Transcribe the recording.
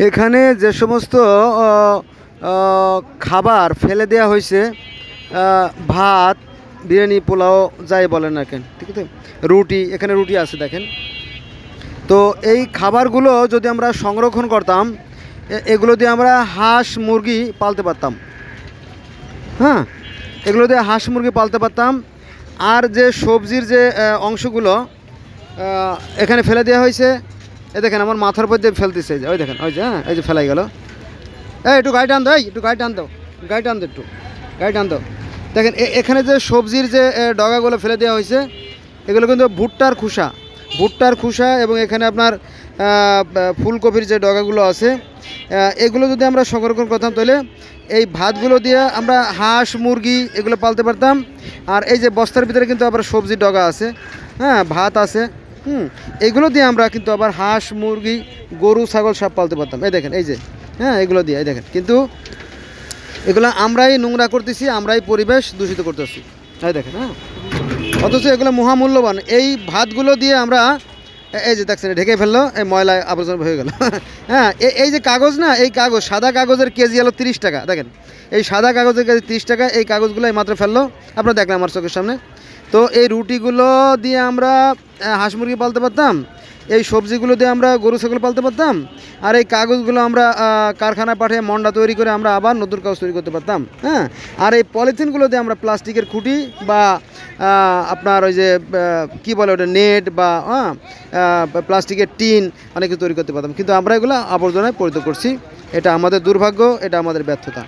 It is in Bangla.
এখানে যে সমস্ত খাবার ফেলে দেওয়া হয়েছে, ভাত, বিরিয়ানি, পোলাও যাই বলেন না কেন, ঠিক আছে, রুটি, এখানে রুটি আছে দেখেন। তো এই খাবারগুলো যদি আমরা সংরক্ষণ করতাম, এগুলো দিয়ে আমরা হাঁস মুরগি পালতে পারতাম। হ্যাঁ, এগুলো দিয়ে হাঁস মুরগি পালতে পারতাম। আর যে সবজির যে অংশগুলো এখানে ফেলে দেওয়া হয়েছে, এই দেখেন আমার মাথার উপর দিয়ে ফেলতেছে, ওই দেখেন, ওই যে, হ্যাঁ, এই যে ফেলাই গেল। একটু গাড়ি টান দাও, একটু গাড়ি টান দাও, গাড়ি টান দাও, একটু গাড়ি টান দাও। দেখেন এখানে যে সবজির যে ডগাগুলো ফেলে দেওয়া হয়েছে, এগুলো কিন্তু ভুট্টার খোসা এবং এখানে আপনার ফুলকপির যে ডগাগুলো আছে, এগুলো যদি আমরা সংরক্ষণ করতাম তাহলে এই ভাতগুলো দিয়ে আমরা হাঁস মুরগি এগুলো পালতে পারতাম। আর এই যে বস্তার ভিতরে কিন্তু আবার সবজির ডগা আছে, হ্যাঁ, ভাত আছে, এগুলো দিয়ে আমরা কিন্তু আবার হাঁস মুরগি গরু ছাগল সব পালতে পারতাম। এই দেখেন, এই যে, হ্যাঁ, এগুলো দিয়ে, এই দেখেন, কিন্তু এগুলো আমরাই নোংরা করতেছি, আমরাই পরিবেশ দূষিত করতেছি। এই দেখেন, হ্যাঁ, অথচ এগুলো মহামূল্যবান। এই ভাতগুলো দিয়ে আমরা, এই যে দেখছেন ঢেকে ফেললো, এই ময়লা আবর্জনা হয়ে গেল। হ্যাঁ, এই যে কাগজ না, এই কাগজ, সাদা কাগজের কেজি হলো 30 টাকা। দেখেন, এই সাদা কাগজের কেজি 30 টাকা। এই কাগজগুলো এই মাত্র ফেললো, আপনারা দেখলাম আমার চোখের সামনে। তো এই রুটিগুলো দিয়ে আমরা হাঁস মুরগি পালতে পারতাম, এই সবজিগুলো দিয়ে আমরা গরু ছাগল পালতে পারতাম, আর এই কাগজগুলো আমরা কারখানায় পাঠিয়ে মন্ডা তৈরি করে আমরা আবার নতুন কাগজ তৈরি করতে পারতাম। হ্যাঁ, আর এই পলিথিনগুলো দিয়ে আমরা প্লাস্টিকের খুঁটি বা আপনার ওই যে কী বলে ওটা, নেট বা প্লাস্টিকের টিন অনেক কিছু তৈরি করতে পারতাম, কিন্তু আমরা এগুলো আবর্জনায় পরিণত করছি। এটা আমাদের দুর্ভাগ্য, এটা আমাদের ব্যর্থতা।